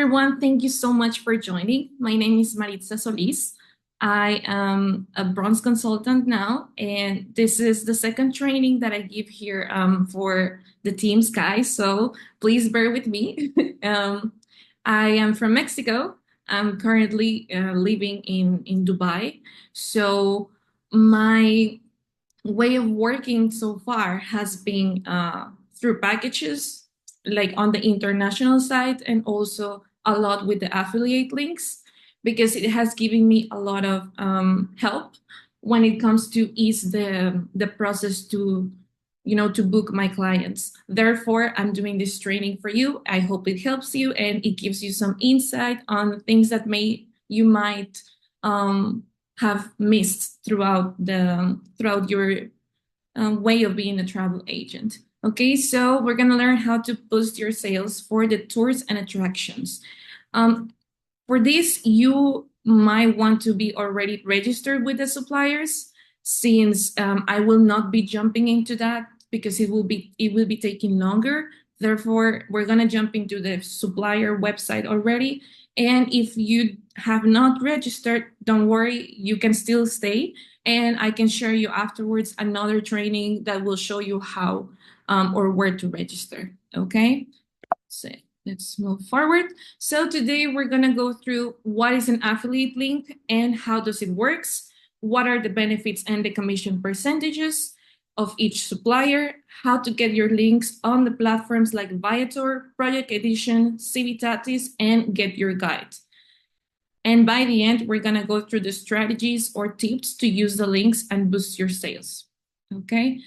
everyone. Thank you so much for joining. My name is Maritza Solis. I am a bronze consultant now, and this is the second training that I give here for the team Sky. So please bear with me. I am from Mexico. I'm currently living in Dubai. So my way of working so far has been through packages, like on the international side, and also a lot with the affiliate links, because it has given me a lot of help when it comes to ease the process to to book my clients. Therefore, I'm doing this training for you. I hope it helps you and it gives you some insight on things that you might have missed throughout your way of being a travel agent. Okay, so we're gonna learn how to boost your sales for the tours and attractions. For this, you might want to be already registered with the suppliers, since I will not be jumping into that because it will be taking longer. Therefore, we're gonna jump into the supplier website already. And if you have not registered, don't worry, you can still stay. And I can share you afterwards another training that will show you how or where to register. Okay, so let's move forward. So today we're gonna go through what is an affiliate link and how does it works, what are the benefits and the commission percentages of each supplier, how to get your links on the platforms like Viator, Project Edition, Civitatis, and Get Your Guide. And by the end, we're gonna go through the strategies or tips to use the links and boost your sales, okay?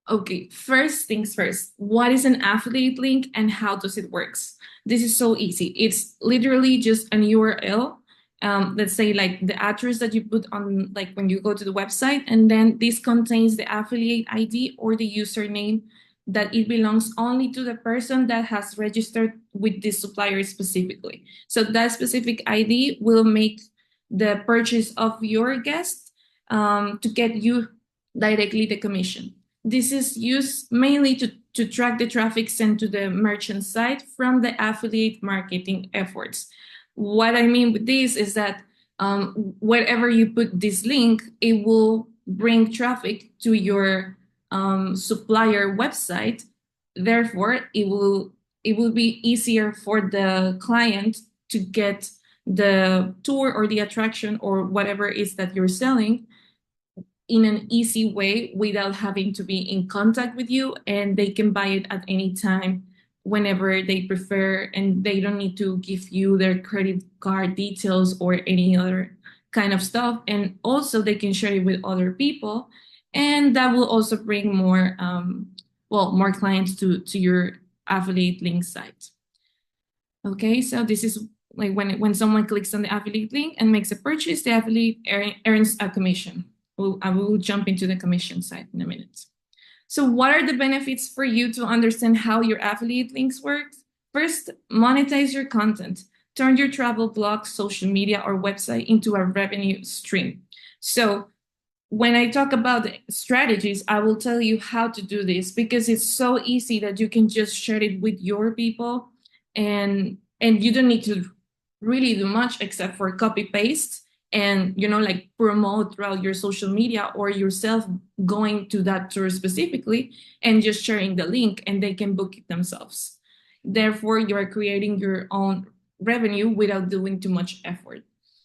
Okay, first things first, what is an affiliate link and how does it works? This is so easy. It's literally just an URL. Let's say like the address that you put on, like when you go to the website, and then this contains the affiliate ID or the username that it belongs only to the person that has registered with this supplier specifically. So that specific ID will make the purchase of your guest to get you directly the commission. This is used mainly to track the traffic sent to the merchant site from the affiliate marketing efforts. What I mean with this is that wherever you put this link, it will bring traffic to your supplier website. Therefore, it will be easier for the client to get the tour or the attraction or whatever it is that you're selling in an easy way without having to be in contact with you, and they can buy it at any time whenever they prefer, and they don't need to give you their credit card details or any other kind of stuff. And also they can share it with other people, and that will also bring more more clients to your affiliate link site. Okay, so this is like when someone clicks on the affiliate link and makes a purchase, the affiliate earns a commission. I will jump into the commission side in a minute. So what are the benefits for you to understand how your affiliate links work? First, monetize your content. Turn your travel blog, social media, or website into a revenue stream. So when I talk about strategies, I will tell you how to do this, because it's so easy that you can just share it with your people, and you don't need to really do much except for copy paste and like promote throughout your social media, or yourself going to that tour specifically and just sharing the link, and they can book it themselves. Therefore, you are creating your own revenue without doing too much effort.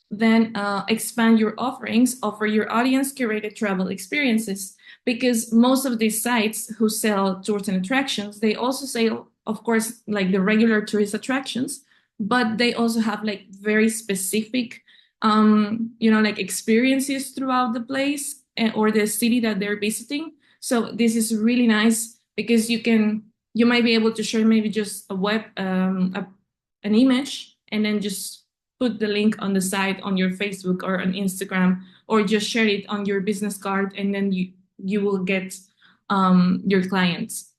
Then expand your offerings, offer your audience curated travel experiences, because most of these sites who sell tours and attractions, they also sell, of course, like the regular tourist attractions, but they also have like very specific like experiences throughout the place or the city that they're visiting. So this is really nice, because you might be able to share maybe just an image, and then just put the link on the site on your Facebook or on Instagram, or just share it on your business card, and then you will get your clients.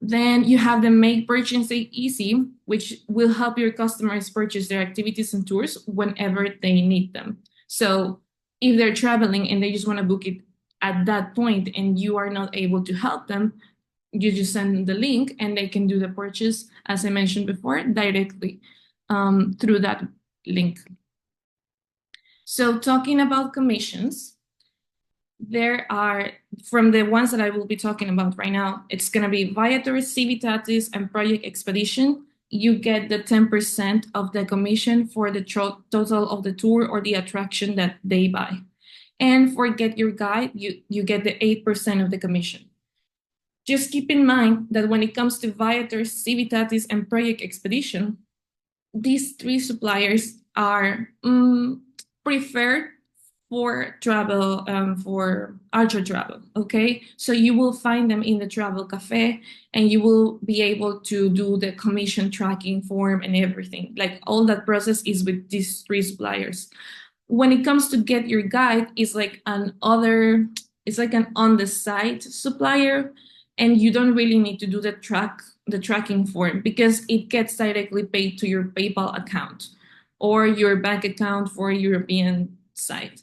Then you have the make purchasing easy, which will help your customers purchase their activities and tours whenever they need them. So if they're traveling and they just want to book it at that point and you are not able to help them, you just send the link and they can do the purchase, as I mentioned before, directly through that link. So talking about commissions, there are, from the ones that I will be talking about right now, it's going to be Viator, Civitatis, and Project Expedition. You get the 10% of the commission for the total of the tour or the attraction that they buy. And for Get Your Guide, you get the 8% of the commission. Just keep in mind that when it comes to Viator, Civitatis, and Project Expedition, these three suppliers are preferred for travel, for Archer travel, okay? So you will find them in the travel cafe and you will be able to do the commission tracking form and everything. Like all that process is with these three suppliers. When it comes to Get Your Guide, it's like an on the side supplier, and you don't really need to do the tracking form because it gets directly paid to your PayPal account or your bank account for a European site.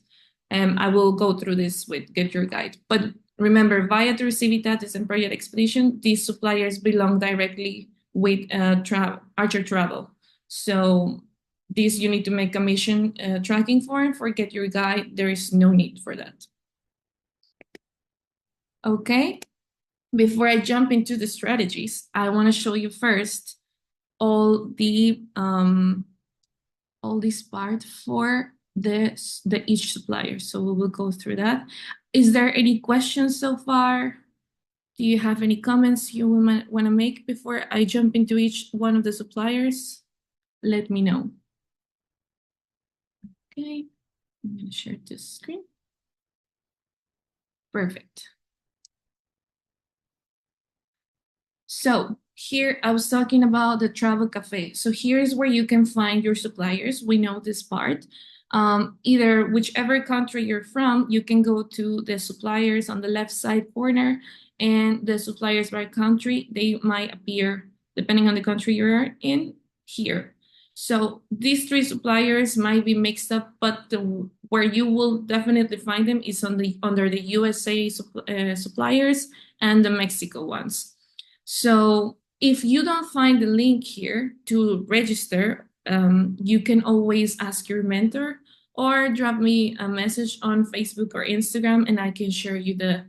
I will go through this with Get Your Guide. But remember, Viator, Civitatis, and Project Expedition, these suppliers belong directly with Archer Travel. So this you need to make commission tracking form. For Get Your Guide, there is no need for that. Okay, before I jump into the strategies, I want to show you first all this part for the each supplier. So we will go through that. Is there any questions so far? Do you have any comments you want to make before I jump into each one of the suppliers? Let me know. Okay, I'm going to share this screen. Perfect. So here I was talking about the travel cafe. So here's where you can find your suppliers. We know this part. Either whichever country you're from, you can go to the suppliers on the left side corner, and the suppliers by country, they might appear depending on the country you're in here. So these three suppliers might be mixed up, but where you will definitely find them is under the USA suppliers and the Mexico ones. So if you don't find the link here to register, you can always ask your mentor or drop me a message on Facebook or Instagram and I can share you the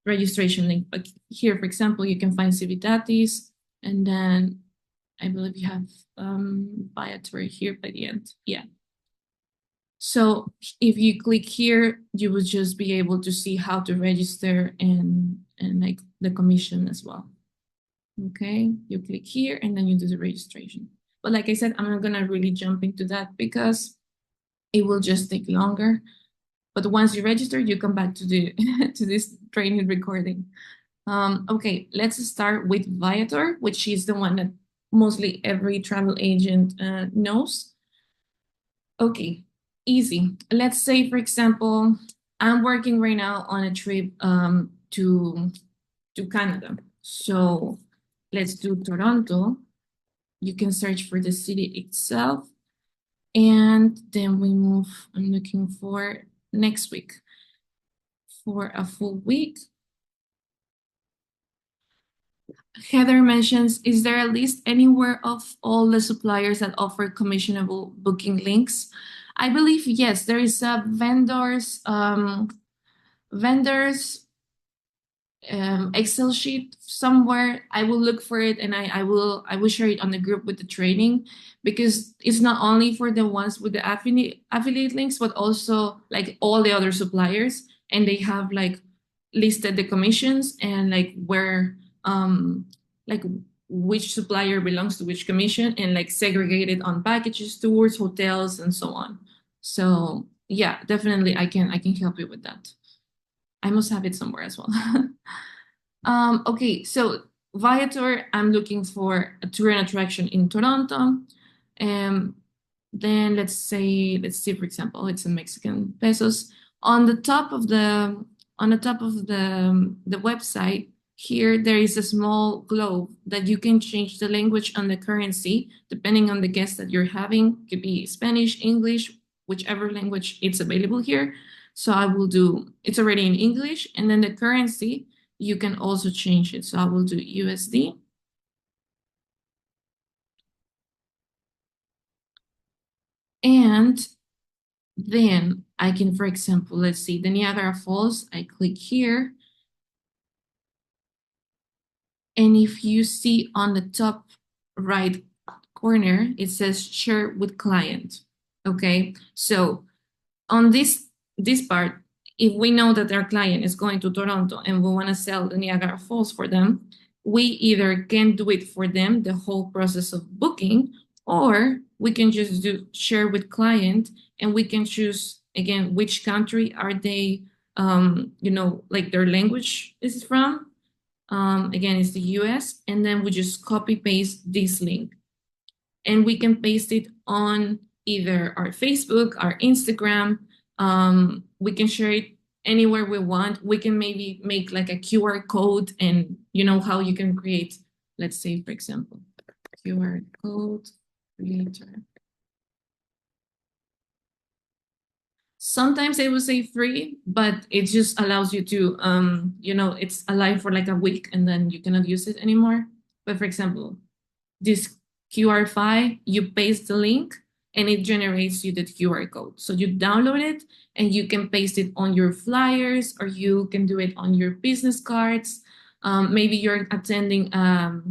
registration link. But here, for example, you can find Civitatis, and then I believe you have Viator here by the end. Yeah. So if you click here, you will just be able to see how to register and like the commission as well. Okay, you click here and then you do the registration. But like I said, I'm not gonna really jump into that because it will just take longer. But once you register, you come back to the to this training recording. Okay, let's start with Viator, which is the one that mostly every travel agent knows. Okay, easy. Let's say, for example, I'm working right now on a trip to Canada. So let's do Toronto. You can search for the city itself. And then we move, I'm looking for next week for a full week. Heather mentions, is there a list anywhere of all the suppliers that offer commissionable booking links? I believe, yes, there is a vendors Excel sheet somewhere. I will look for it and I will share it on the group with the training, because it's not only for the ones with the affiliate links, but also like all the other suppliers, and they have like listed the commissions and like where like which supplier belongs to which commission, and like segregated on packages, tours, hotels, and so on. So yeah, definitely I can help you with that. I must have it somewhere as well. Okay, so Viator, I'm looking for a tour and attraction in Toronto. Then let's see, for example, it's in Mexican pesos. On the top of the website here, there is a small globe that you can change the language and the currency depending on the guest that you're having. It could be Spanish, English, whichever language it's available here. So I will do, it's already in English, and then the currency, you can also change it. So I will do USD. And then I can, for example, let's see, the Niagara Falls, I click here. And if you see on the top right corner, it says share with client. Okay, so on this part, if we know that our client is going to Toronto and we want to sell the Niagara Falls for them, we either can do it for them, the whole process of booking, or we can just do share with client, and we can choose again which country are they, like their language is from. Again, it's the US, and then we just copy paste this link, and we can paste it on either our Facebook, our Instagram. We can share it anywhere we want. We can maybe make like a QR code, and you know how you can create, let's say, for example, QR code creator. Sometimes it will say free, but it just allows you to, it's alive for like a week and then you cannot use it anymore. But for example, this QR file, you paste the link and it generates you the QR code. So you download it and you can paste it on your flyers, or you can do it on your business cards. Maybe you're attending, I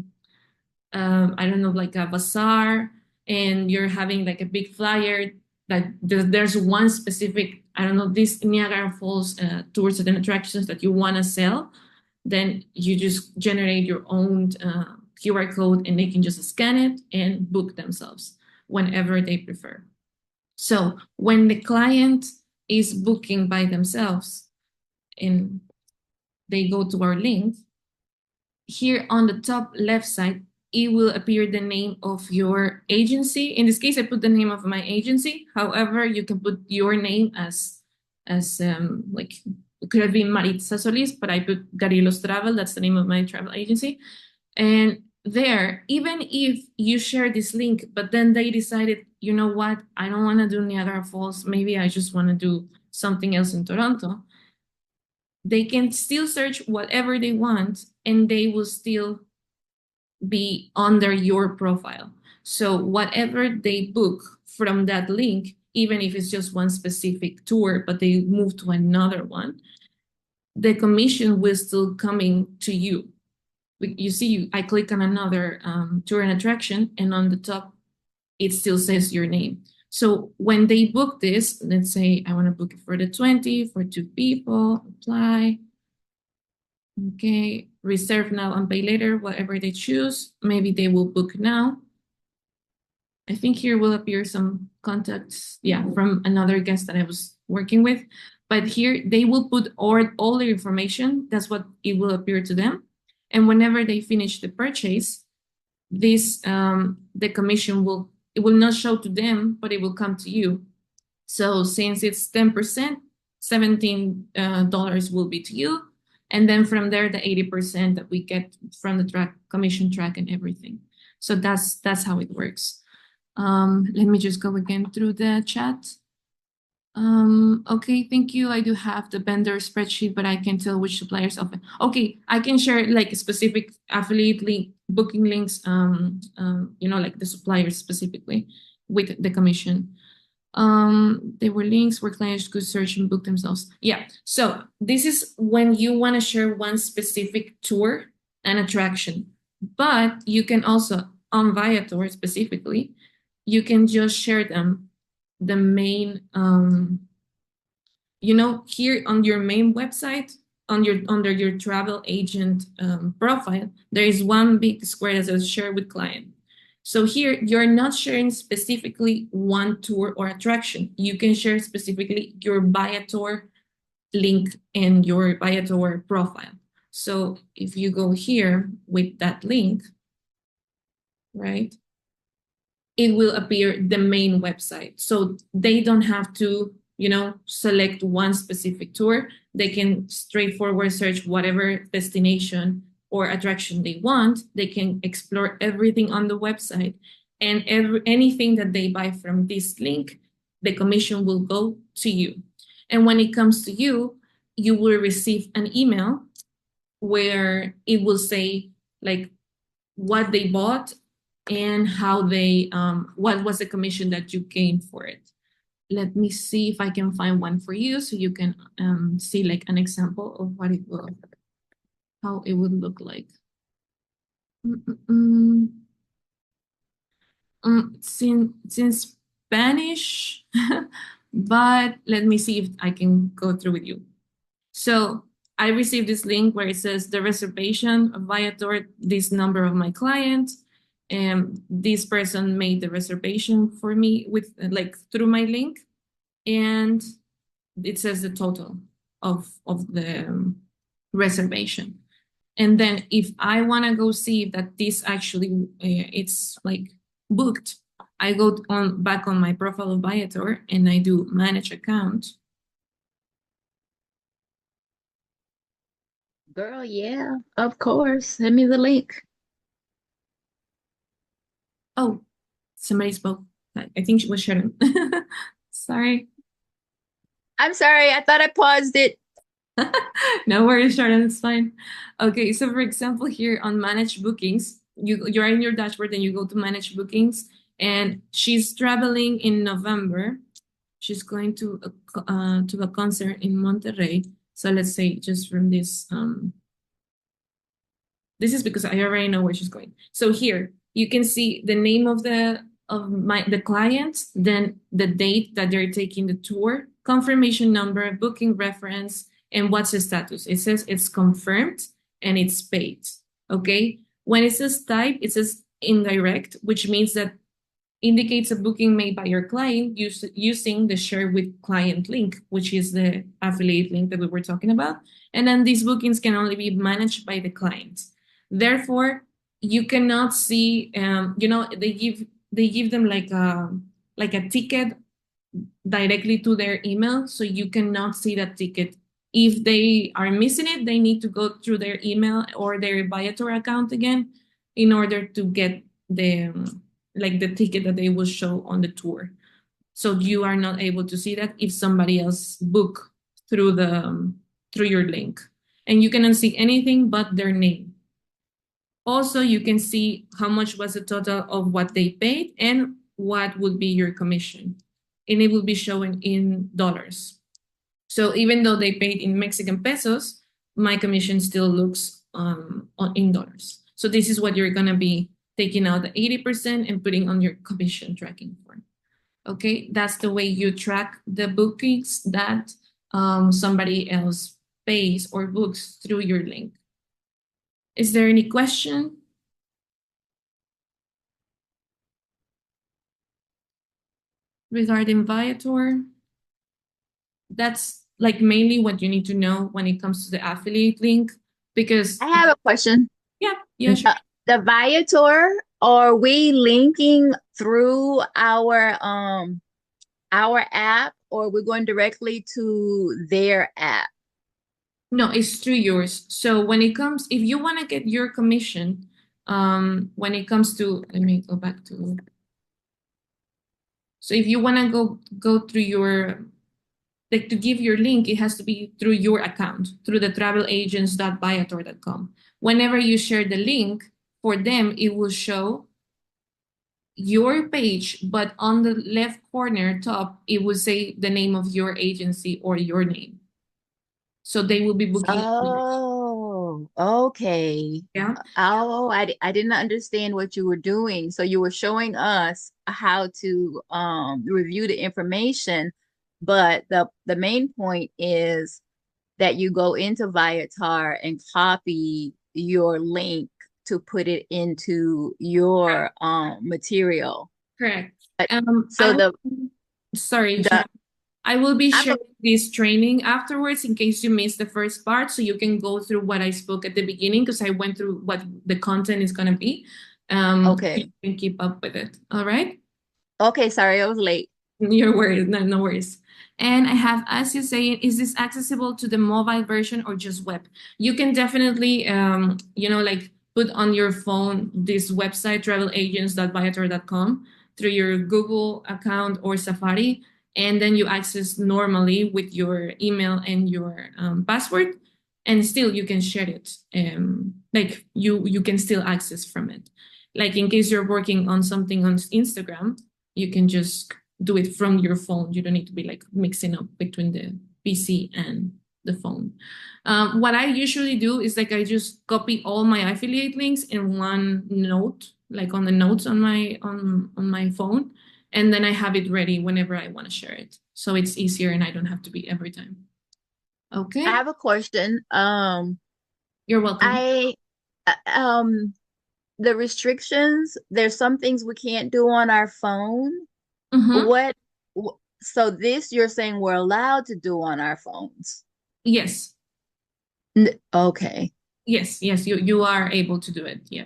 don't know, like a bazaar, and you're having like a big flyer that there's one specific, I don't know, this Niagara Falls tours and attractions that you want to sell. Then you just generate your own QR code, and they can just scan it and book themselves whenever they prefer. So when the client is booking by themselves and they go to our link, here on the top left side, it will appear the name of your agency. In this case, I put the name of my agency. However, you can put your name as like, it could have been Maritza Solis, but I put Garilos Travel. That's the name of my travel agency. And there, even if you share this link, but then they decided, you know what, I don't want to do Niagara Falls. Maybe I just want to do something else in Toronto. They can still search whatever they want, and they will still be under your profile. So whatever they book from that link, even if it's just one specific tour, but they move to another one, the commission will still coming to you. You see, I click on another tour and attraction, and on the top, it still says your name. So when they book this, let's say I want to book it for the 20, for 2 people, apply. Okay, reserve now and pay later, whatever they choose. Maybe they will book now. I think here will appear some contacts, yeah, from another guest that I was working with. But here they will put all the information. That's what it will appear to them. And whenever they finish the purchase, this the commission it will not show to them, but it will come to you. So since it's 10%, $17 will be to you. And then from there, the 80% that we get from the commission track and everything. So that's how it works. Let me just go again through the chat. Okay, thank you. I do have the vendor spreadsheet, but I can tell which suppliers often. Okay, I can share like specific affiliate link, booking links, like the suppliers specifically with the commission. They were links where clients could search and book themselves. Yeah, so this is when you want to share one specific tour and attraction, but you can also, on Viator specifically, you can just share them, the main, here on your main website, under your travel agent profile, there is one big square that says share with client. So here, you're not sharing specifically one tour or attraction. You can share specifically your Viator link and your Viator profile. So if you go here with that link, right, it will appear the main website. So they don't have to, select one specific tour. They can straightforward search whatever destination or attraction they want. They can explore everything on the website, and anything that they buy from this link, the commission will go to you. And when it comes to you, you will receive an email where it will say like what they bought and how they what was the commission that you gained for it. Let me see if I can find one for you so you can see like an example of what it will, how it would look like. It's in Spanish, but let me see if I can go through with you. So I received this link where it says the reservation of Viator, this number of my client, and this person made the reservation for me with like through my link, and it says the total of the reservation. And then if I want to go see that this actually it's like booked, I go on back on my profile of Viator and I do manage account. Girl, yeah, of course. Send me the link. Oh, somebody spoke. I think it was Sharon. Sorry. I'm sorry, I thought I paused it. No worries, Sharon, it's fine. Okay, so for example, here on manage bookings, you're in your dashboard and you go to manage bookings, and she's traveling in November. She's going to a concert in Monterrey. So let's say just from this is because I already know where she's going. So here you can see the name of the client, then the date that they're taking the tour, confirmation number, booking reference, and what's the status. It says it's confirmed and it's paid. Okay. When it says type, it says indirect, which means that indicates a booking made by your client using the share with client link, which is the affiliate link that we were talking about. And then these bookings can only be managed by the client. Therefore, you cannot see, they give them like a ticket directly to their email, so you cannot see that ticket. If they are missing it, they need to go through their email or their Viator account again in order to get the like the ticket that they will show on the tour. So you are not able to see that if somebody else book through the through your link, and you cannot see anything but their name. Also, you can see how much was the total of what they paid and what would be your commission, and it will be showing in dollars. So even though they paid in Mexican pesos, my commission still looks in dollars. So this is what you're gonna be taking out the 80% and putting on your commission tracking form. Okay, that's the way you track the bookings that somebody else pays or books through your link. Is there any question? Regarding Viator? That's like mainly what you need to know when it comes to the affiliate link, because I have a question. yeah, sure. The Viator, are we linking through our app, or we're going directly to their app? No, it's through yours. So when it comes, if you want to get your commission, when it comes to, let me go back to, so if you want to go through your, like to give your link, it has to be through your account, through the travelagents.viator.com. Whenever you share the link for them, it will show your page, but on the left corner top, it will say the name of your agency or your name. So they will be booking. Oh, okay. Yeah, Oh, I didn't understand what you were doing. So you were showing us how to review the information, but the main point is that you go into Viator and copy your link to put it into your material. correct. I So will, sorry, the Sharon. I will be I'm sharing this training afterwards in case you missed the first part, so you can go through what I spoke at the beginning because I went through what the content is going to be. You okay. can keep up with it. All right. Okay, sorry, I was late. Your worries, no, no worries. And I have asked you saying, is this accessible to the mobile version or just web? You can definitely, like put on your phone this website, travelagents.viator.com, through your Google account or Safari, and then you access normally with your email and your password. and still you can share it. Like you can still access from it. Like in case you're working on something on Instagram, you can just do it from your phone. You don't need to be like mixing up between the PC and the phone. What I usually do is like I just copy all my affiliate links in one note, like on the notes on my phone, and then I have it ready whenever I want to share it. So it's easier and I don't have to be every time. I Okay. have a question. You're welcome. I the restrictions, there's some things we can't do on our phone. Mm-hmm. What so this you're saying we're allowed to do on our phones? Yes. Okay. Yes, you are able to do it. Yeah.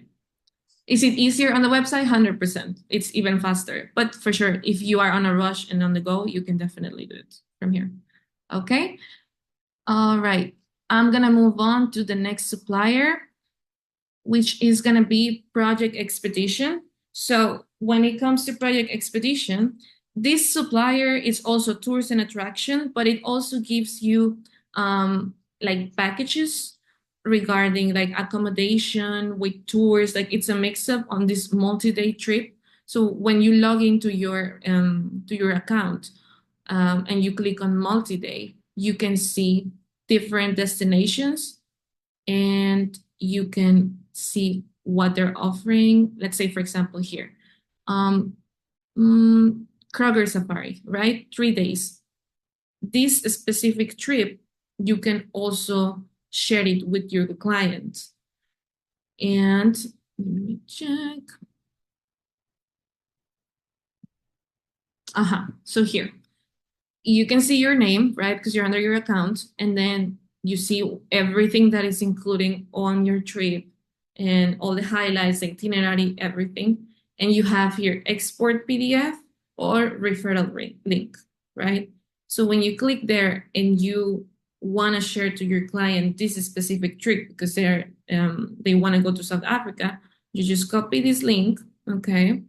Is it easier on the website? 100%. It's even faster. But for sure, if you are on a rush and on the go, you can definitely do it from here. Okay. All right. I'm gonna move on to the next supplier, which is going to be Project Expedition. So when it comes to Project Expedition, this supplier is also tours and attraction, but it also gives you like packages regarding like accommodation with tours. Like it's a mix up on this multi-day trip. So when you log into your account and you click on multi-day, you can see different destinations and you can see what they're offering. Let's say, for example, here, um, mm, Kroger Safari, right? 3 days. This specific trip, you can also share it with your client. And let me check. So here, you can see your name, right? Because you're under your account, and then you see everything that is including on your trip and all the highlights, the itinerary, everything. And you have here export PDF or referral link, right? So when you click there and you want to share to your client this specific trip because they want to go to South Africa, you just copy this link, okay?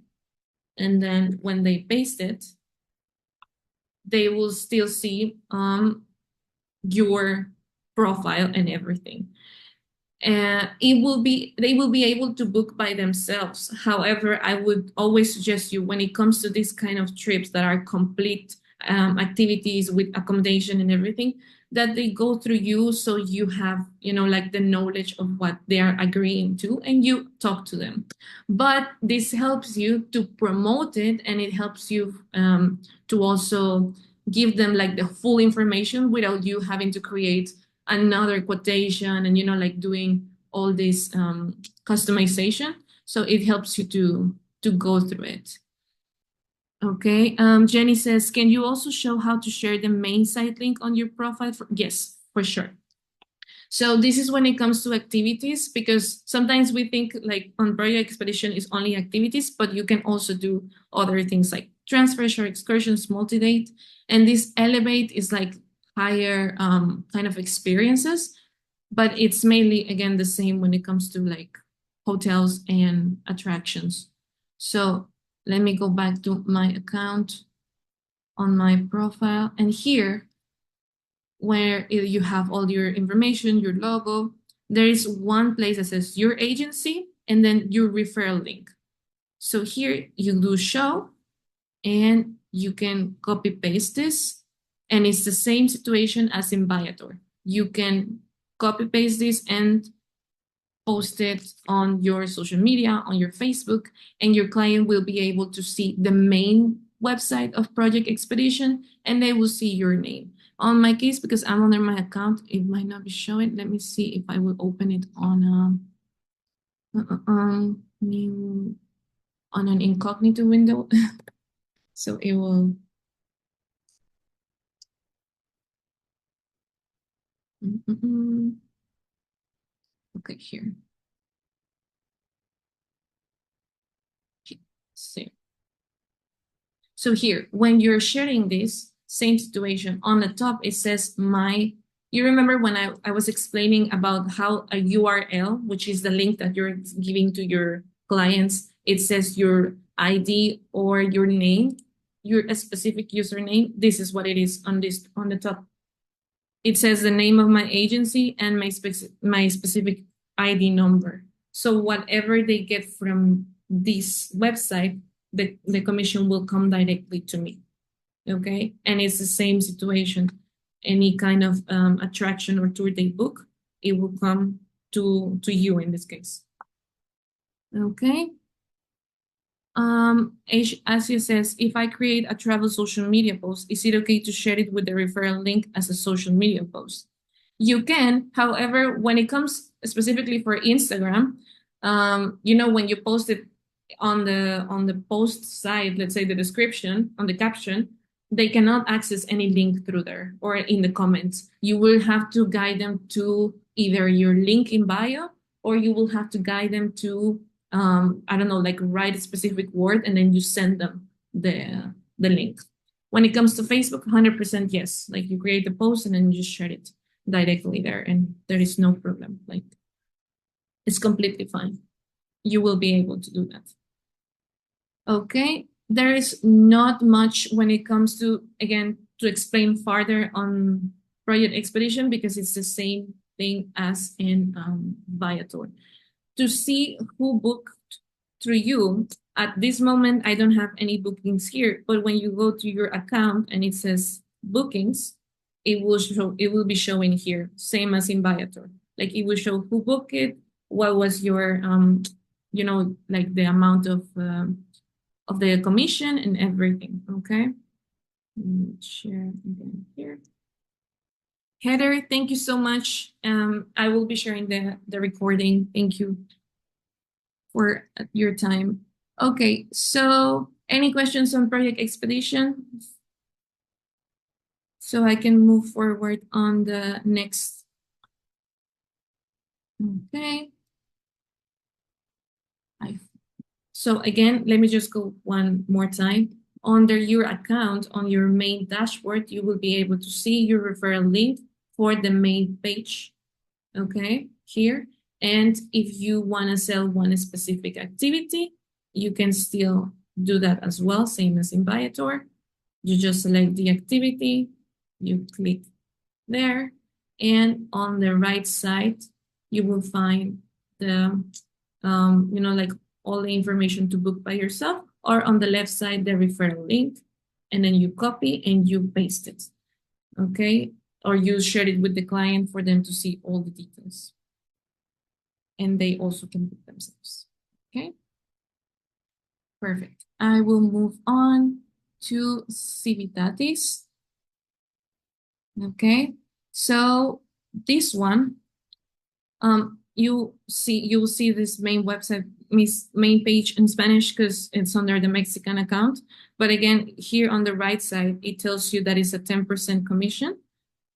And then when they paste it, they will still see your profile and everything. They will be able to book by themselves. However, I would always suggest you when it comes to these kind of trips that are complete activities with accommodation and everything, that they go through you so you have, like the knowledge of what they are agreeing to and you talk to them. But this helps you to promote it and it helps you to also give them like the full information without you having to create another quotation and like doing all this customization. So it helps you to go through it. Okay. Jenny says, can you also show how to share the main site link on your profile? Yes, for sure. So this is when it comes to activities, because sometimes we think like on Project Expedition is only activities, but you can also do other things like transfers or excursions, multi-date. And this Elevate is like higher kind of experiences, but it's mainly, again, the same when it comes to like hotels and attractions. So let me go back to my account on my profile. And here, where you have all your information, your logo, there is one place that says your agency and then your referral link. So here you do show and you can copy paste this. And it's the same situation as in Viator. You can copy paste this and post it on your social media, on your Facebook, and your client will be able to see the main website of Project Expedition and they will see your name. On my case, because I'm under my account, it might not be showing. Let me see if I will open it on new on an incognito window. So it will. Okay, here. See. So here, when you're sharing this same situation on the top, it says you remember when I was explaining about how a URL, which is the link that you're giving to your clients, it says your ID or your name, your specific username. This is what it is on the top. it says the name of my agency and my specific ID number. So whatever they get from this website, the commission will come directly to me. Okay, and it's the same situation. Any kind of attraction or tour they book, it will come to you in this case. Okay. As you says, if I create a travel social media post, is it okay to share it with the referral link as a social media post? You can, however, when it comes specifically for Instagram, when you post it on the post side, let's say the description, on the caption, they cannot access any link through there or in the comments. You will have to guide them to either your link in bio, or you will have to guide them to I don't know, like write a specific word and then you send them the link. When it comes to Facebook, 100% yes. Like you create the post and then you just share it directly there, and there is no problem. Like it's completely fine. You will be able to do that. Okay, there is not much when it comes to, again, to explain further on Project Expedition because it's the same thing as in Viator. To see who booked through you, at this moment, I don't have any bookings here, but when you go to your account and it says bookings, it will be showing here, same as in Viator. Like it will show who booked it, what was your, like the amount of the commission and everything, okay? Share again here. Heather, thank you so much. I will be sharing the recording. Thank you for your time. Okay, so any questions on Project Expedition? So I can move forward on the next. Okay. So again, let me just go one more time. Under your account, on your main dashboard, you will be able to see your referral link for the main page, okay, here. And if you want to sell one specific activity, you can still do that as well, same as in Viator. You just select the activity, you click there, and on the right side, you will find the, like all the information to book by yourself, or on the left side, the referral link, and then you copy and you paste it, okay? Or you share it with the client for them to see all the details. And they also can book themselves, okay? Perfect. I will move on to Civitatis. Okay, so this one, you will see this main website, main page in Spanish because it's under the Mexican account. But again, here on the right side, it tells you that it's a 10% commission.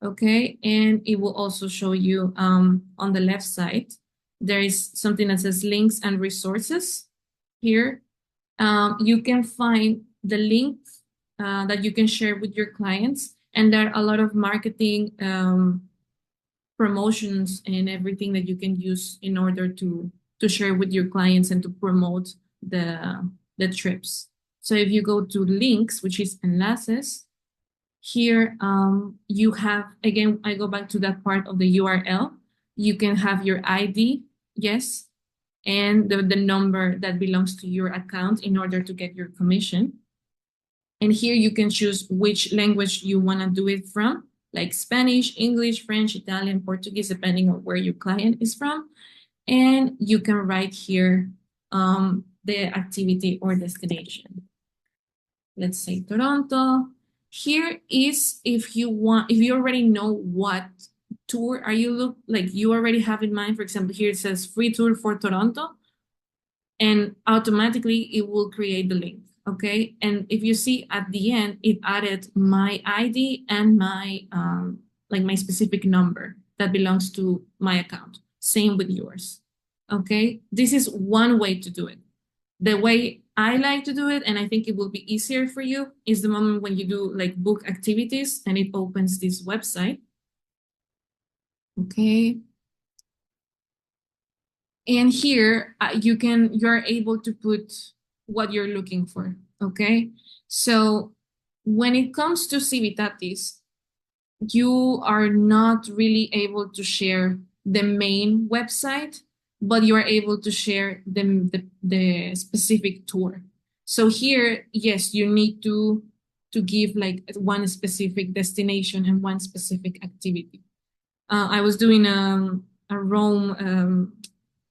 Okay, and it will also show you on the left side, there is something that says links and resources here. You can find the link that you can share with your clients, and there are a lot of marketing promotions and everything that you can use in order to share with your clients and to promote the trips. So if you go to links, which is enlaces, here you have, again, I go back to that part of the URL. You can have your ID, yes, and the number that belongs to your account in order to get your commission. And here you can choose which language you want to do it from, like Spanish, English, French, Italian, Portuguese, depending on where your client is from. And you can write here the activity or destination. Let's say Toronto. Here is if you already know what tour are you you already have in mind. For example, here it says free tour for Toronto, and automatically it will create the link. Okay, and if you see at the end, it added my ID and my my specific number that belongs to my account. Same with yours. Okay, this is one way to do it. The way I like to do it, and I think it will be easier for you, is the moment when you do like book activities and it opens this website. Okay. And here you're able to put what you're looking for. Okay. So when it comes to Civitatis, you are not really able to share the main website, but you are able to share the specific tour. So here, yes, you need to give like one specific destination and one specific activity. I was doing a Rome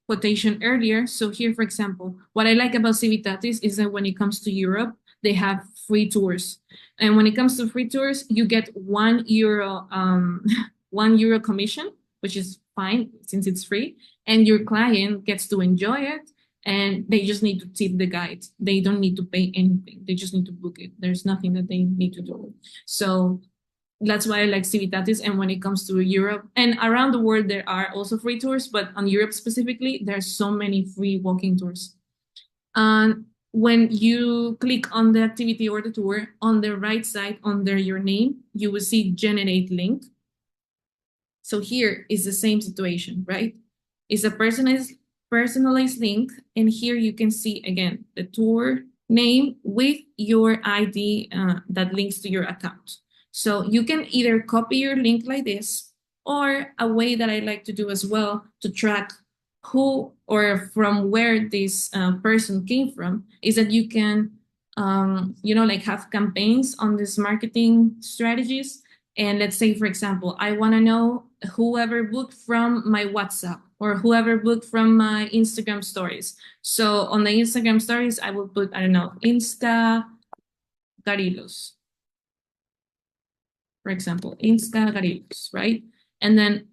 quotation earlier. So here, for example, what I like about Civitatis is that when it comes to Europe, they have free tours. And when it comes to free tours, you get €1, €1 commission, which is fine since it's free. And your client gets to enjoy it. And they just need to tip the guide. They don't need to pay anything. They just need to book it. There's nothing that they need to do. So that's why I like Civitatis. And when it comes to Europe and around the world, there are also free tours, but on Europe specifically, there are so many free walking tours. And when you click on the activity or the tour, on the right side under your name, you will see generate link. So here is the same situation, right? It's a personalized link. And here you can see again the tour name with your ID that links to your account. So you can either copy your link like this, or a way that I like to do as well to track who or from where this person came from is that you can, like have campaigns on these marketing strategies. And let's say, for example, I want to know whoever booked from my WhatsApp or whoever booked from my Instagram stories. So on the Instagram stories, I will put, I don't know, Insta Garilos, for example, Insta Garilos, right? And then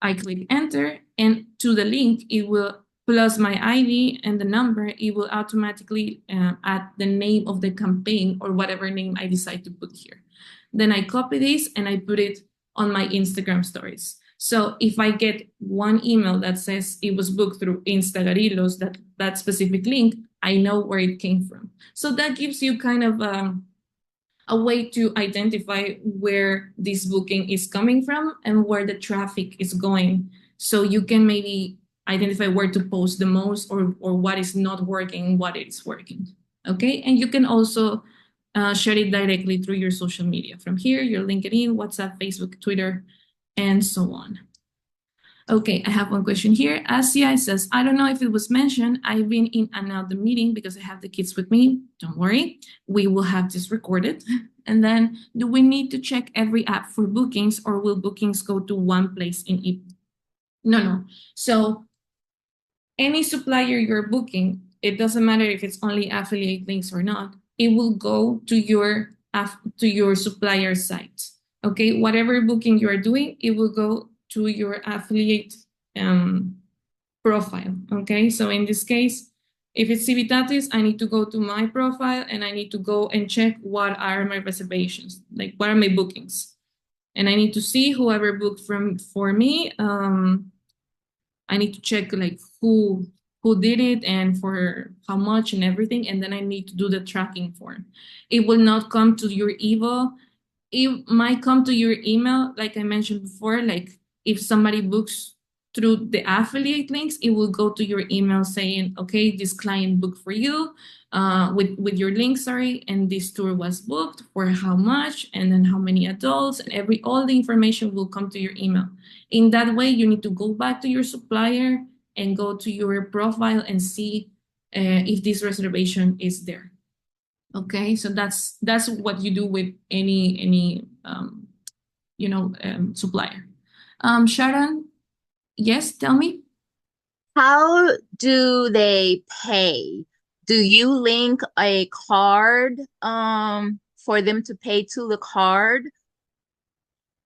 I click enter, and to the link, it will plus my ID and the number, it will automatically add the name of the campaign or whatever name I decide to put here. Then I copy this and I put it on my Instagram stories. So if I get one email that says it was booked through Instagarilos, that specific link, I know where it came from. So that gives you kind of a way to identify where this booking is coming from and where the traffic is going. So you can maybe identify where to post the most or what is not working, what is working. Okay. And you can also share it directly through your social media from here, your LinkedIn, WhatsApp, Facebook, Twitter, and so on. Okay, I have one question here. Asia says, I don't know if it was mentioned. I've been in and out the meeting because I have the kids with me. Don't worry, we will have this recorded. And then, do we need to check every app for bookings, or will bookings go to one place in each? No. So any supplier you're booking, it doesn't matter if it's only affiliate links or not, it will go to your supplier site. Okay, whatever booking you are doing, it will go to your affiliate profile. Okay, so in this case, if it's Civitatis, I need to go to my profile and I need to go and check what are my reservations, like what are my bookings, and I need to see whoever booked for me. I need to check like who did it and for how much and everything, and then I need to do the tracking form. It will not come to your Evo. It might come to your email, like I mentioned before. Like if somebody books through the affiliate links, it will go to your email saying, okay, this client booked for you with your link, sorry, and this tour was booked for how much, and then how many adults, and all the information will come to your email. In that way, you need to go back to your supplier and go to your profile and see if this reservation is there. Okay, so that's what you do with any supplier. Sharon, yes, tell me. How do they pay? Do you link a card for them to pay to the card?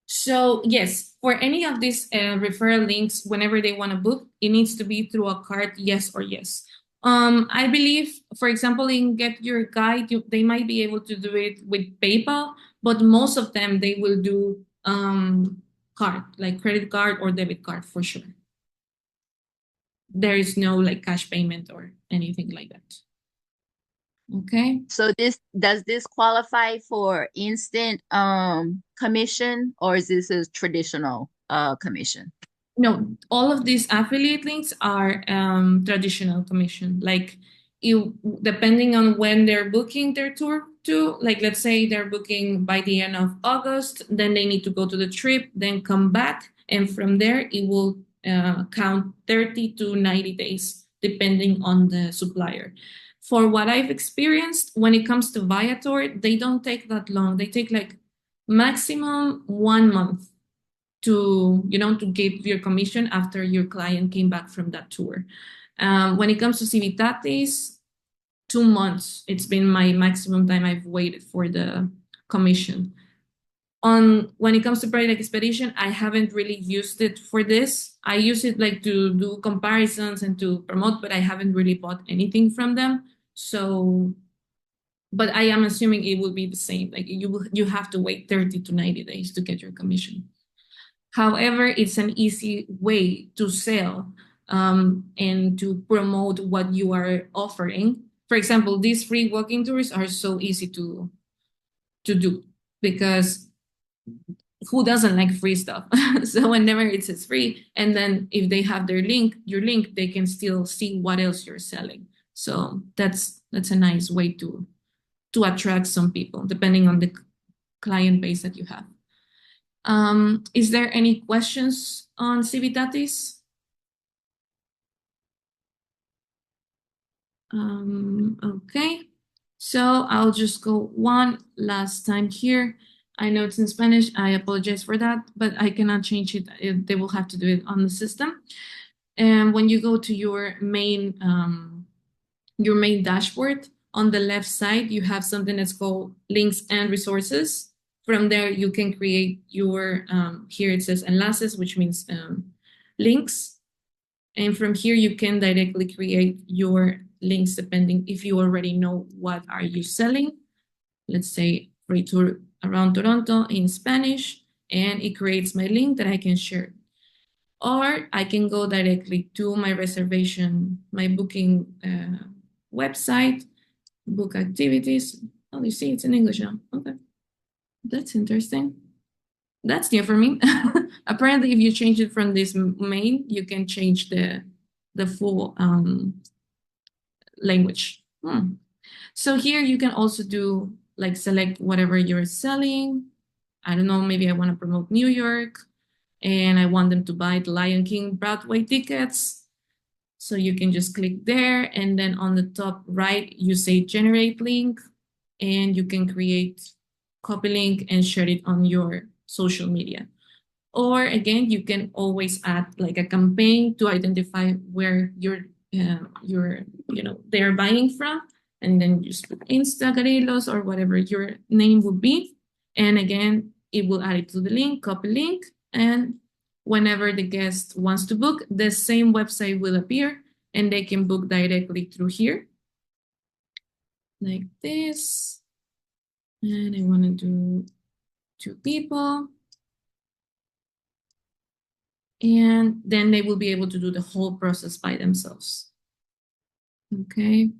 So yes, for any of these referral links, whenever they want to book, it needs to be through a card, yes or yes. I believe, for example, in Get Your Guide, they might be able to do it with PayPal, but most of them they will do card, like credit card or debit card for sure. There is no like cash payment or anything like that. Okay. So does this qualify for instant commission, or is this a traditional commission? No, all of these affiliate links are traditional commission. Like you, depending on when they're booking their tour, to, like, let's say they're booking by the end of August, then they need to go to the trip, then come back, and from there it will count 30 to 90 days, depending on the supplier. For what I've experienced, when it comes to Viator, they don't take that long. They take like maximum 1 month to, to give your commission after your client came back from that tour. When it comes to Civitatis, 2 months. It's been my maximum time I've waited for the commission. On when it comes to Project Expedition, I haven't really used it for this. I use it like to do comparisons and to promote, but I haven't really bought anything from them. So, but I am assuming it will be the same. Like you have to wait 30 to 90 days to get your commission. However, it's an easy way to sell and to promote what you are offering. For example, these free walking tours are so easy to do because who doesn't like free stuff? So whenever it says free, and then if they have your link, they can still see what else you're selling. So that's a nice way to attract some people, depending on the client base that you have. Is there any questions on Civitatis? Okay, so I'll just go one last time here. I know it's in Spanish. I apologize for that, but I cannot change it. They will have to do it on the system. And when you go to your main dashboard, on the left side, you have something that's called links and resources. From there, you can create your, here it says enlaces, which means links. And from here, you can directly create your links depending if you already know what are you selling. Let's say free tour around Toronto in Spanish, and it creates my link that I can share. Or I can go directly to my reservation, my booking website, book activities. Oh, you see, it's in English now. Okay, that's interesting. That's new for me. Apparently, if you change it from this main, you can change the full language. So here you can also do like select whatever you're selling. I don't know, maybe I want to promote New York and I want them to buy the Lion King Broadway tickets. So you can just click there, and then on the top right, you say generate link, and you can create copy link and share it on your social media. Or again, you can always add like a campaign to identify where they're buying from, and then just put Insta Garelos or whatever your name would be. And again, it will add it to the link, copy link, and whenever the guest wants to book, the same website will appear and they can book directly through here. Like this. And I want to do 2 people. And then they will be able to do the whole process by themselves. Okay.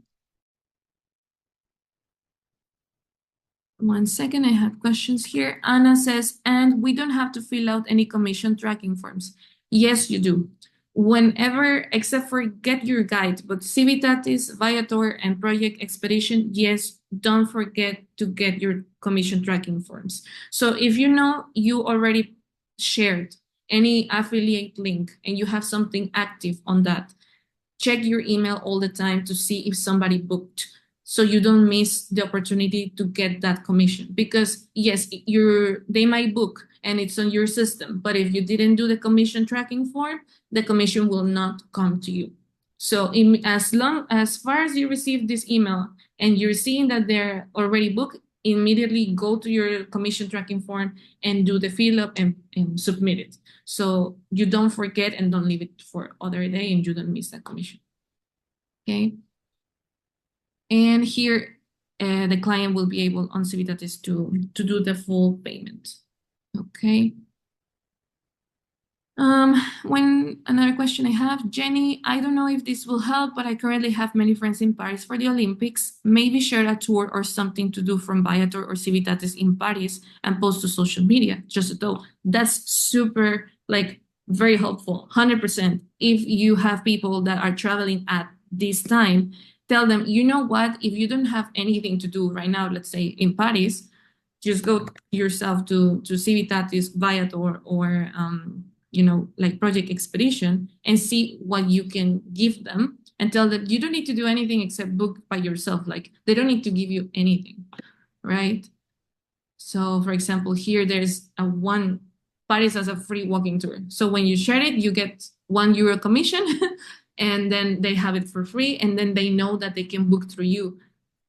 1 second, I have questions here. Anna says, and we don't have to fill out any commission tracking forms. Yes, you do. Whenever, except for Get Your Guide, but Civitatis, Viator, and Project Expedition, yes, don't forget to get your commission tracking forms. So if you know you already shared any affiliate link and you have something active on that, check your email all the time to see if somebody booked, so you don't miss the opportunity to get that commission. Because yes, they might book and it's on your system, but if you didn't do the commission tracking form, the commission will not come to you. So as far as you receive this email and you're seeing that they're already booked, immediately go to your commission tracking form and do the fill up and submit it. So you don't forget and don't leave it for other day and you don't miss that commission. Okay. And here the client will be able on Civitatis to do the full payment. Okay. Another question I have, Jenny, I don't know if this will help, but I currently have many friends in Paris for the Olympics. Maybe share a tour or something to do from Viator or Civitatis in Paris and post to social media, just though. That's super, like, very helpful, 100%. If you have people that are traveling at this time, tell them, you know what, if you don't have anything to do right now, let's say in Paris, just go yourself to Civitatis, Viator, or like Project Expedition, and see what you can give them, and tell them you don't need to do anything except book by yourself. Like they don't need to give you anything, right? So, for example, here there's a one Paris as a free walking tour. So when you share it, you get €1 commission, and then they have it for free, and then they know that they can book through you.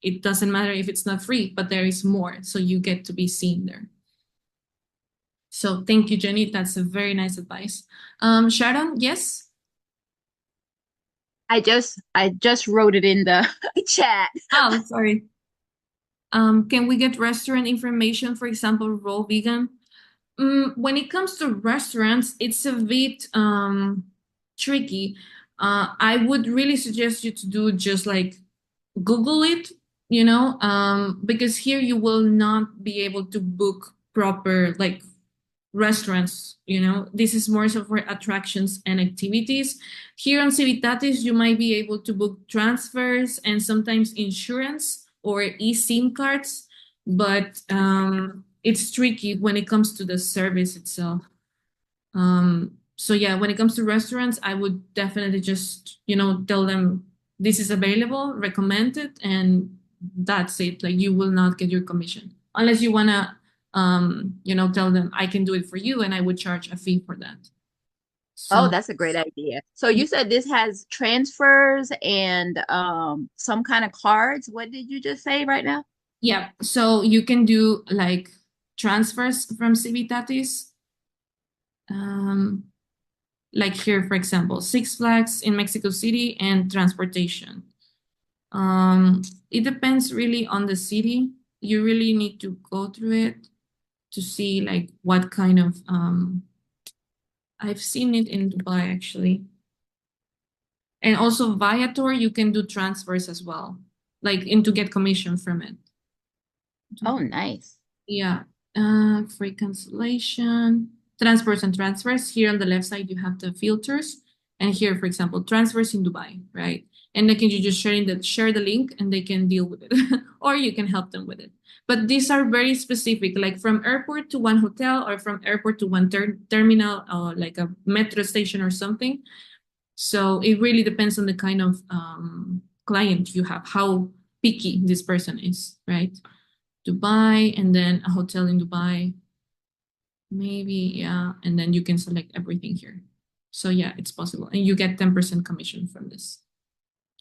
It doesn't matter if it's not free, but there is more, so you get to be seen there. So thank you, Jenny. That's a very nice advice. Sharon, yes? I just wrote it in the chat. Oh, sorry. Can we get restaurant information, for example, raw vegan? When it comes to restaurants, it's a bit tricky. I would really suggest you to do just like Google it, because here you will not be able to book proper like restaurants. This is more so for attractions and activities. Here on Civitatis, you might be able to book transfers and sometimes insurance or eSIM cards, but it's tricky when it comes to the service itself. So yeah, when it comes to restaurants, I would definitely just, tell them this is available, recommend it, and that's it. Like you will not get your commission unless you wanna, tell them I can do it for you and I would charge a fee for that. Oh, So that's a great idea. So you said this has transfers and some kind of cards. What did you just say right now? yeah, so you can do like transfers from Civitatis. Um, like here, for example, Six Flags in Mexico City and transportation. It depends really on the city. You really need to go through it to see like what kind of I've seen it in Dubai actually. And also Viator, you can do transfers as well, like and to get commission from it. Oh, nice. Yeah, free cancellation, transfers and transfers. Here on the left side, you have the filters. And here, for example, transfers in Dubai, right? And then can you just share the link and they can deal with it, or you can help them with it. But these are very specific, like from airport to one hotel or from airport to one terminal or like a metro station or something. So it really depends on the kind of client you have, how picky this person is, right? Dubai and then a hotel in Dubai, maybe, yeah. And then you can select everything here. So yeah, it's possible. And you get 10% commission from this.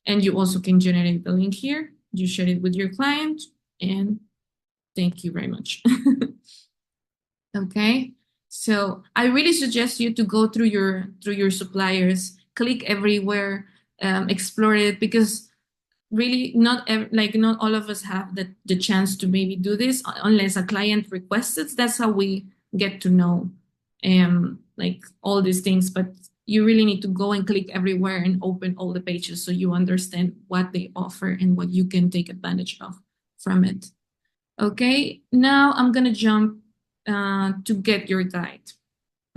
And you also can generate the link here. You share it with your client and thank you very much. Okay. So I really suggest you to go through your suppliers, click everywhere, explore it because really not all of us have the chance to maybe do this unless a client requests it. That's how we get to know like all these things, but you really need to go and click everywhere and open all the pages so you understand what they offer and what you can take advantage of from it. Okay, now I'm gonna jump to Get Your Guide.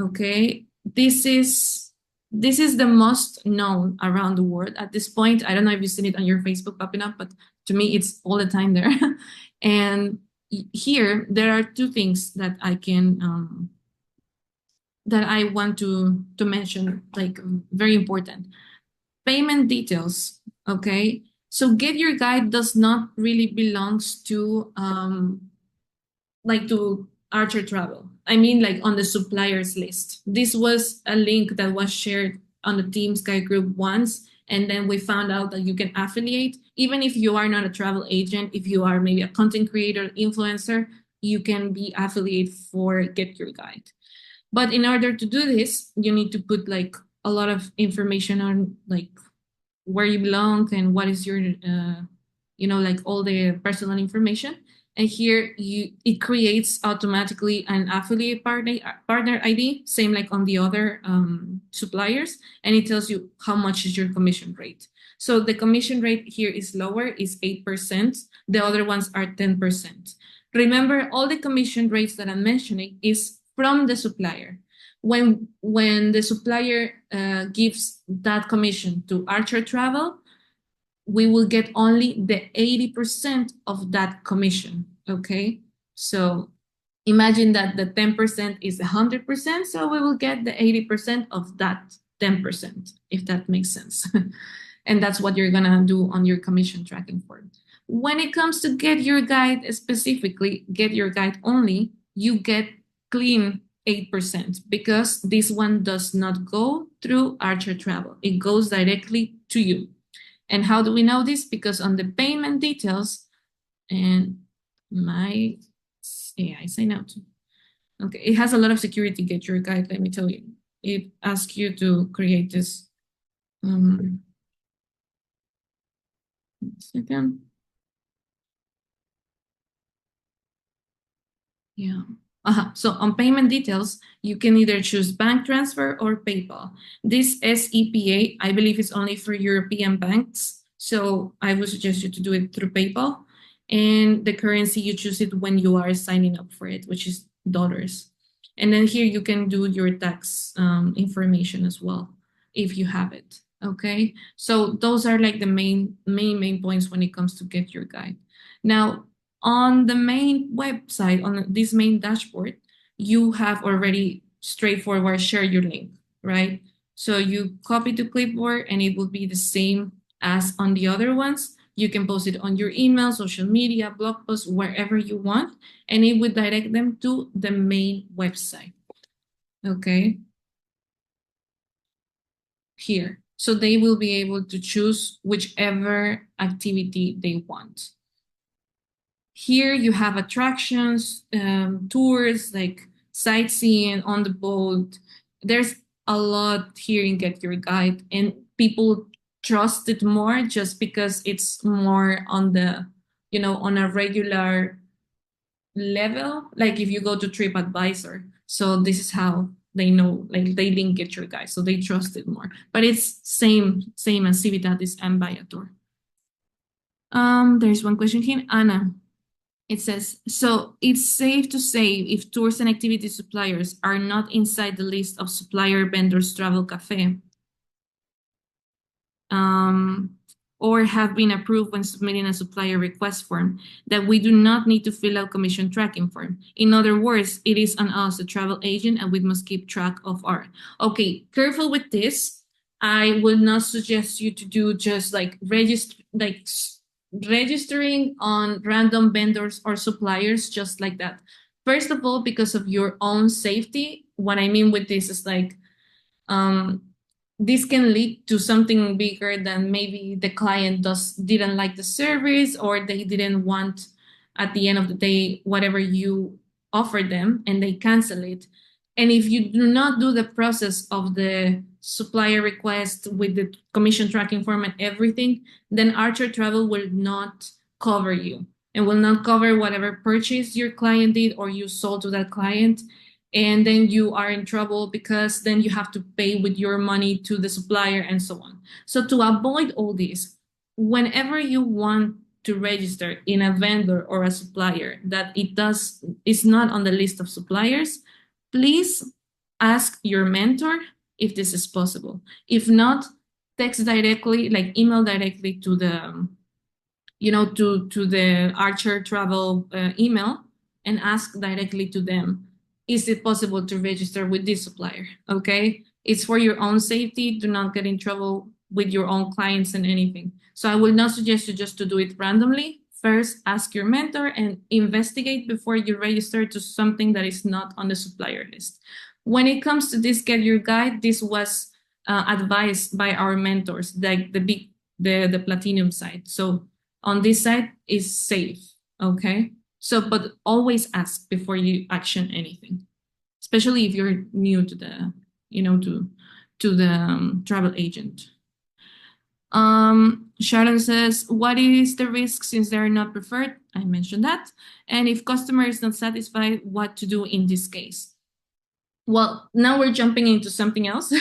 Okay, this is the most known around the world at this point. I don't know if you've seen it on your Facebook popping up, but to me, it's all the time there. And here, there are two things that I want to mention, like very important. Payment details. Okay, so Get Your Guide does not really belongs to like to Archer Travel. I mean, like on the suppliers list. This was a link that was shared on the Team Sky group once, and then we found out that you can affiliate. Even if you are not a travel agent, if you are maybe a content creator, influencer, you can be affiliate for Get Your Guide. But in order to do this, you need to put like a lot of information on like where you belong and what is your like all the personal information. And here it creates automatically an affiliate partner ID, same like on the other suppliers, and it tells you how much is your commission rate. So the commission rate here is lower, is 8%. The other ones are 10%. Remember, all the commission rates that I'm mentioning is from the supplier. When the supplier gives that commission to Archer Travel, we will get only the 80% of that commission, okay? So imagine that the 10% is 100%, so we will get the 80% of that 10%, if that makes sense. And that's what you're gonna do on your commission tracking form. When it comes to Get Your Guide specifically, Get Your Guide only, you get clean 8% because this one does not go through Archer Travel. It goes directly to you. And how do we know this? Because on the payment details, and my AI sign out. Okay, it has a lot of security, Get Your Guide, let me tell you. It asks you to create this. Second. Yeah. So on payment details, you can either choose bank transfer or PayPal. This SEPA, I believe, is only for European banks. So I would suggest you to do it through PayPal. And the currency, you choose it when you are signing up for it, which is dollars. And then here you can do your tax information as well, if you have it. Okay. So those are like the main points when it comes to Get Your Guide. Now, on the main website, on this main dashboard, you have already straightforward share your link, right? So you copy to clipboard and it will be the same as on the other ones. You can post it on your email, social media, blog posts, wherever you want, and it will direct them to the main website. Okay. Here. So they will be able to choose whichever activity they want. Here you have attractions, tours like sightseeing on the boat. There's a lot here in Get Your Guide, and people trust it more just because it's more on the, on a regular level. Like if you go to TripAdvisor, so this is how they know, like they link Get Your Guide, so they trust it more. But it's same as Civitatis and Viator. There's one question here, Anna. It says, so it's safe to say if tours and activity suppliers are not inside the list of supplier vendors travel cafe, or have been approved when submitting a supplier request form, that we do not need to fill out commission tracking form. In other words, it is on us, the travel agent, and we must keep track of our. Okay, careful with this. I will not suggest you to do just like registering on random vendors or suppliers just like that. First of all, because of your own safety. What I mean with this is like, this can lead to something bigger than maybe the client didn't like the service, or they didn't want at the end of the day whatever you offered them and they cancel it. And if you do not do the process of the supplier request with the commission tracking form and everything, then Archer Travel will not cover you and will not cover whatever purchase your client did or you sold to that client. And then you are in trouble because then you have to pay with your money to the supplier and so on. So to avoid all this, whenever you want to register in a vendor or a supplier that is not on the list of suppliers, please ask your mentor if this is possible. If not, text directly, like email directly to the, to the Archer Travel email and ask directly to them, is it possible to register with this supplier? Okay, it's for your own safety. Do not get in trouble with your own clients and anything. So I will not suggest you just to do it randomly. First, ask your mentor and investigate before you register to something that is not on the supplier list. When it comes to this Get Your Guide, this was advised by our mentors, like the platinum side. So on this side is safe, okay? So, but always ask before you action anything, especially if you're new to the, to the travel agent. Sharon says, what is the risk since they're not preferred? I mentioned that. And if customer is not satisfied, what to do in this case? Well, now we're jumping into something else,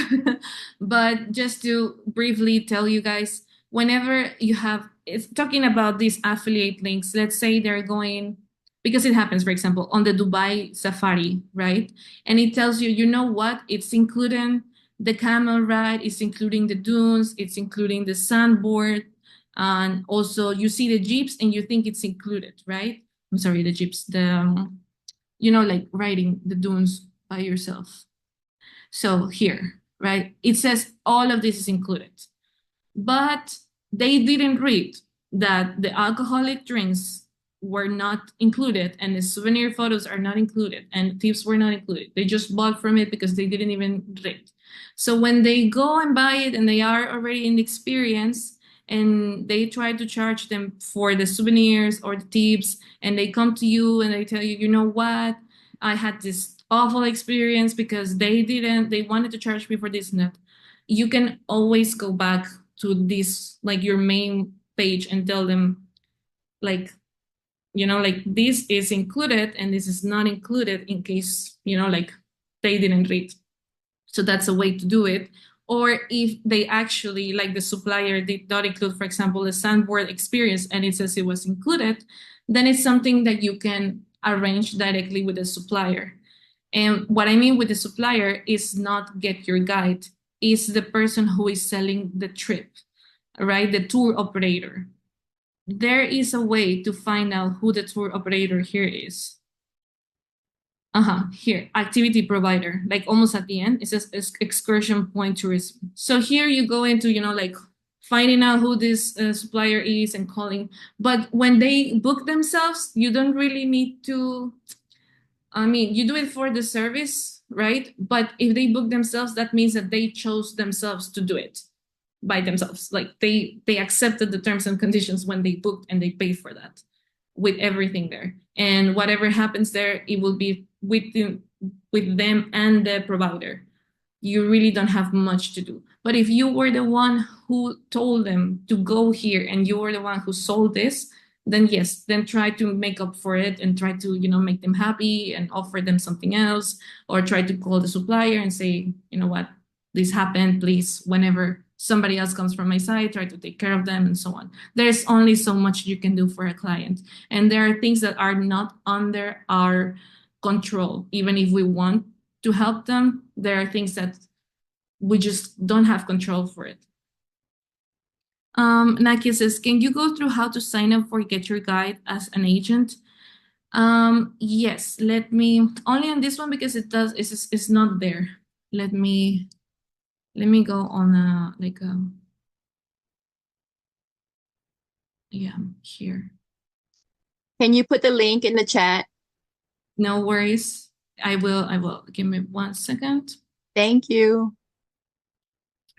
but just to briefly tell you guys, whenever you have, it's talking about these affiliate links, let's say they're going, because it happens, for example, on the Dubai safari, right? And it tells you, you know what? It's including the camel ride, it's including the dunes, it's including the sandboard, And also you see the jeeps and you think it's included, right? I'm sorry, the jeeps, like riding the dunes by yourself. So here, right, it says all of this is included. But they didn't read that the alcoholic drinks were not included and the souvenir photos are not included and tips were not included. They just bought from it because they didn't even read. So when they go and buy it and they are already in the experience and they try to charge them for the souvenirs or the tips and they come to you and they tell you, you know what, I had this awful experience because they wanted to charge me for this and that. You can always go back to this, like your main page, and tell them, like, like this is included and this is not included in case, like they didn't read. So that's a way to do it. Or if they actually, like the supplier did not include, for example, the sandboard experience and it says it was included, then it's something that you can arrange directly with the supplier. And what I mean with the supplier is not Get Your Guide, is the person who is selling the trip, right? The tour operator. There is a way to find out who the tour operator here is. Here, activity provider, like almost at the end, it says excursion point tourism. So here you go into, like finding out who this supplier is and calling. But when they book themselves, you don't really need to, you do it for the service, right? But if they book themselves, that means that they chose themselves to do it by themselves. Like they accepted the terms and conditions when they booked and they paid for that with everything there. And whatever happens there, it will be with them and the provider. You really don't have much to do. But if you were the one who told them to go here and you were the one who sold this, then yes, then try to make up for it and try to, make them happy and offer them something else, or try to call the supplier and say, you know what, this happened, please, whenever somebody else comes from my side, try to take care of them and so on. There's only so much you can do for a client. And there are things that are not under our control. Even if we want to help them, there are things that we just don't have control for it. Naki says, can you go through how to sign up for Get Your Guide as an agent? Yes, let me, only on this one because it's not there. Let me go on yeah, here. Can you put the link in the chat? No worries. I will. Give me 1 second. Thank you.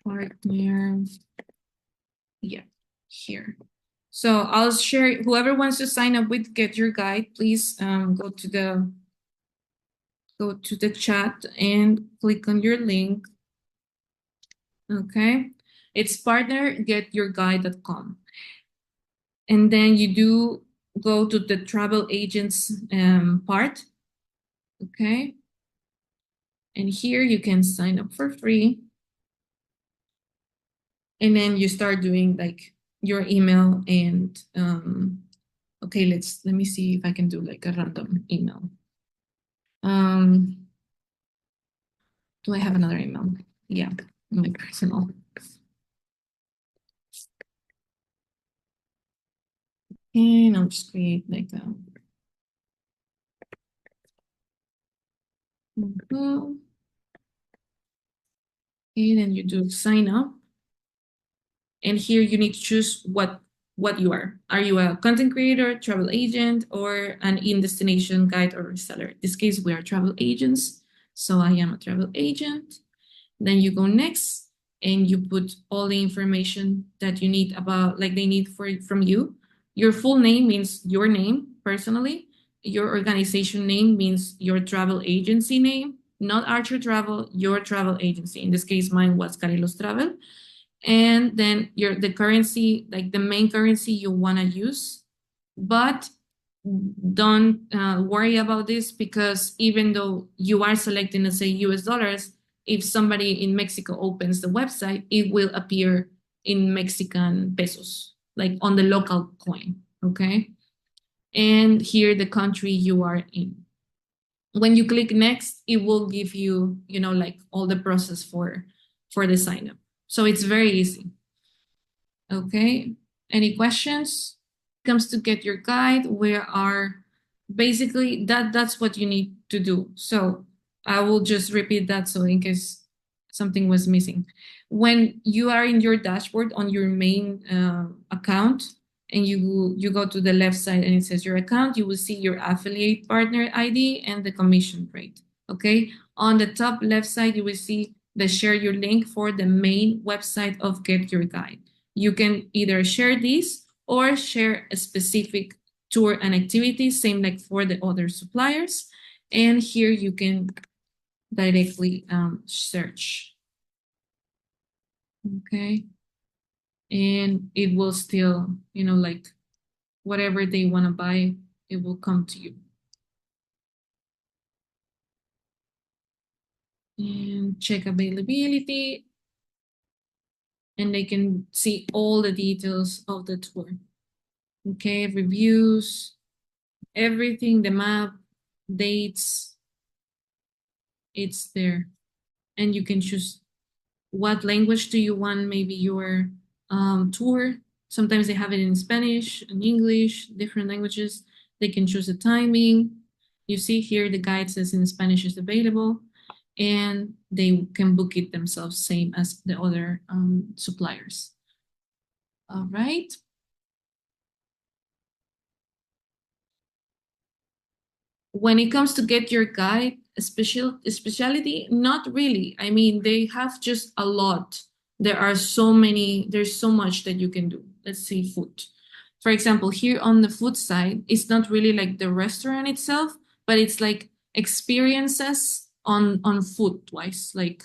Partner. Yeah, here. So I'll share, whoever wants to sign up with Get Your Guide, please go to the chat and click on your link. Okay. It's partnergetyourguide.com. And then you do go to the travel agents part. Okay. And here you can sign up for free. And then you start doing like your email and okay, let me see if I can do like a random email. Do I have another email? Yeah, my personal. And I'll just create like a and then you do sign up. And here you need to choose what you are. Are you a content creator, travel agent, or an in-destination guide or reseller? In this case, we are travel agents. So I am a travel agent. Then you go next and you put all the information that you need about, like they need from you. Your full name means your name personally. Your organization name means your travel agency name, not Archer Travel, your travel agency. In this case, mine was Carilos Travel. And then the currency, like the main currency you want to use. But don't worry about this, because even though you are selecting, let's say, US dollars, if somebody in Mexico opens the website, it will appear in Mexican pesos, like on the local coin, okay? And here the country you are in. When you click next, it will give you, like all the process for the sign up. So it's very easy. Okay. Any questions? Comes to Get Your Guide, where are basically that's what you need to do. So I will just repeat that so in case something was missing. When you are in your dashboard on your main account and you go to the left side and it says your account, you will see your affiliate partner ID and the commission rate. Okay. On the top left side, you will see the share your link for the main website of Get Your Guide. You can either share these or share a specific tour and activity, same like for the other suppliers. And here you can directly search. Okay. And it will still, like whatever they want to buy, it will come to you. And check availability. And they can see all the details of the tour. Okay, reviews, everything, the map, dates, it's there. And you can choose what language do you want, maybe your tour. Sometimes they have it in Spanish and English, different languages. They can choose the timing. You see here the guide says in Spanish is available, and they can book it themselves, same as the other suppliers. All right. When it comes to Get Your Guide, specialty, not really. I mean, they have just a lot. There's so much that you can do. Let's say food. For example, here on the food side, it's not really like the restaurant itself, but it's like experiences on food wise. Like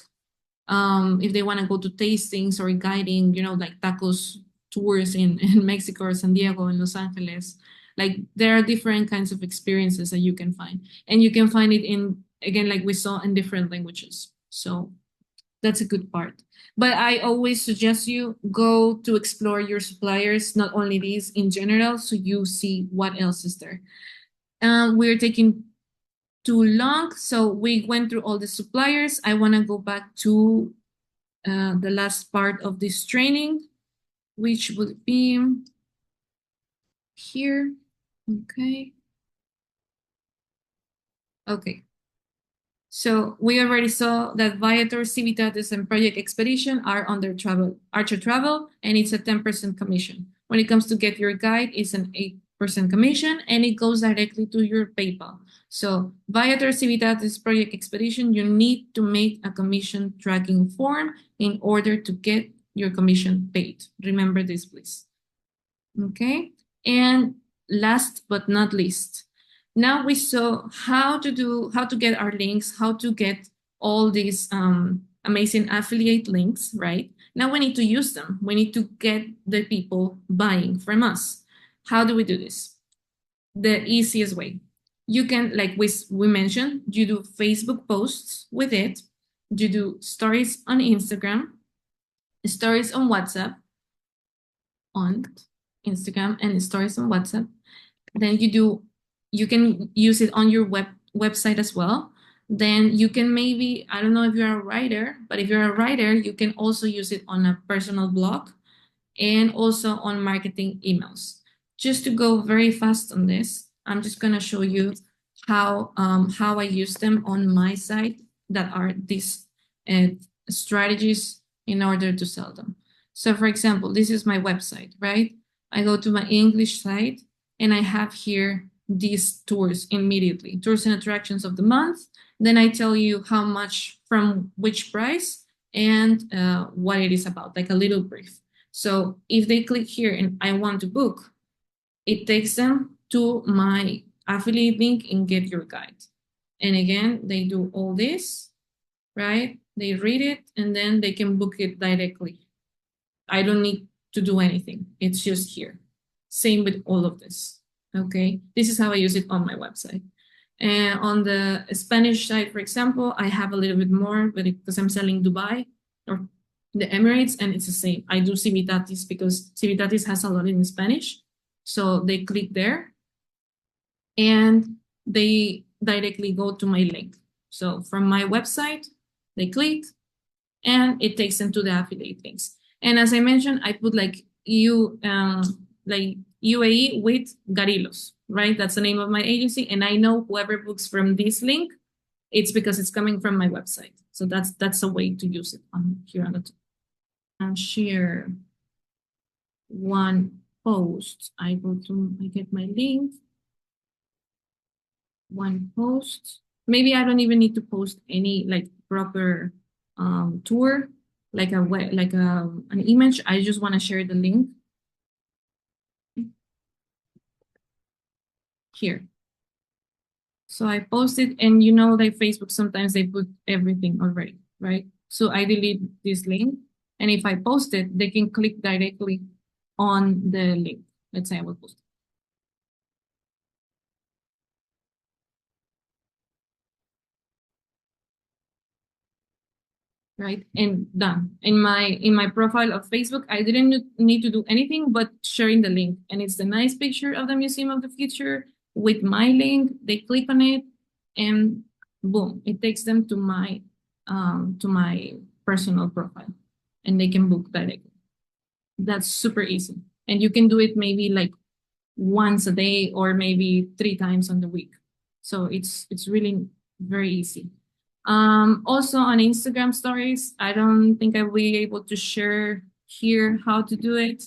if they want to go to tastings or guiding, like tacos tours in Mexico or San Diego and Los Angeles. Like there are different kinds of experiences that you can find. And you can find it in, again, like we saw, in different languages. So that's a good part. But I always suggest you go to explore your suppliers, not only these in general, so you see what else is there. We're taking too long, so we went through all the suppliers. I want to go back to the last part of this training, which would be here. Okay. Okay. So we already saw that Viator, Civitatis, and Project Expedition are under Archer Travel, and it's a 10% commission. When it comes to Get Your Guide, it's an 8% commission, and it goes directly to your PayPal. So Viator, Civitatis, Project Expedition, you need to make a commission tracking form in order to get your commission paid. Remember this, please. Okay. And last but not least, now we saw how to get our links, how to get all these amazing affiliate links, right? Now we need to use them. We need to get the people buying from us. How do we do this? The easiest way. You can, like we mentioned, you do Facebook posts with it. You do stories on Instagram, stories on WhatsApp, on Instagram, and stories on WhatsApp. Then you can use it on your website as well. Then you can maybe, I don't know if you're a writer, but if you're a writer, you can also use it on a personal blog and also on marketing emails. Just to go very fast on this, I'm just going to show you how I use them on my site, that are these strategies in order to sell them. So for example, this is my website, right? I go to my English site and I have here these tours immediately, tours and attractions of the month. Then I tell you how much from which price and what it is about, like a little brief. So if they click here and I want to book, it takes them to my affiliate link and Get Your Guide. And again, they do all this, right? They read it and then they can book it directly. I don't need to do anything. It's just here. Same with all of this. Okay, this is how I use it on my website. And on the Spanish side, for example, I have a little bit more, but because I'm selling Dubai or the Emirates, and it's the same. I do Civitatis because Civitatis has a lot in Spanish. So they click there and they directly go to my link. So from my website, they click and it takes them to the affiliate links. And as I mentioned, I put like like UAE with Garilos, right? That's the name of my agency, and I know whoever books from this link, it's because it's coming from my website. So that's a way to use it on here on the top. Share one post. I get my link, one post. Maybe I don't even need to post any like proper tour, like an image. I just want to share the link here. So I posted, and you know, like Facebook, sometimes they put everything already, right? So I delete this link, and if I post it, they can click directly on the link. Let's say I will post it. Right, and done. In my profile of Facebook, I didn't need to do anything but sharing the link, and it's the nice picture of the Museum of the Future with my link. They click on it, and boom, it takes them to my personal profile, and they can book directly. That's super easy, and you can do it maybe like once a day or maybe 3 times on the week. So it's really very easy. Also on Instagram stories, I don't think I will be able to share here how to do it.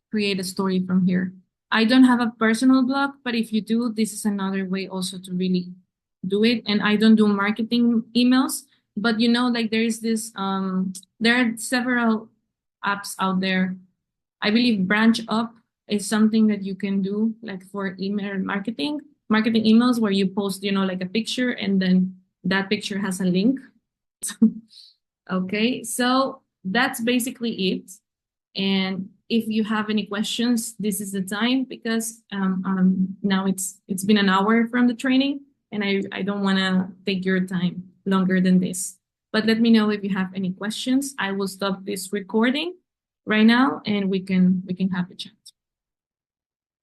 Create a story from here. I don't have a personal blog, but if you do, this is another way also to really do it. And I don't do marketing emails, but you know, like there are several apps out there. I believe Branch Up is something that you can do like for email marketing emails where you post, like a picture and then that picture has a link. Okay, so that's basically it. And if you have any questions, this is the time because now it's been an hour from the training, and I don't want to take your time longer than this. But let me know if you have any questions. I will stop this recording right now, and we can have a chat.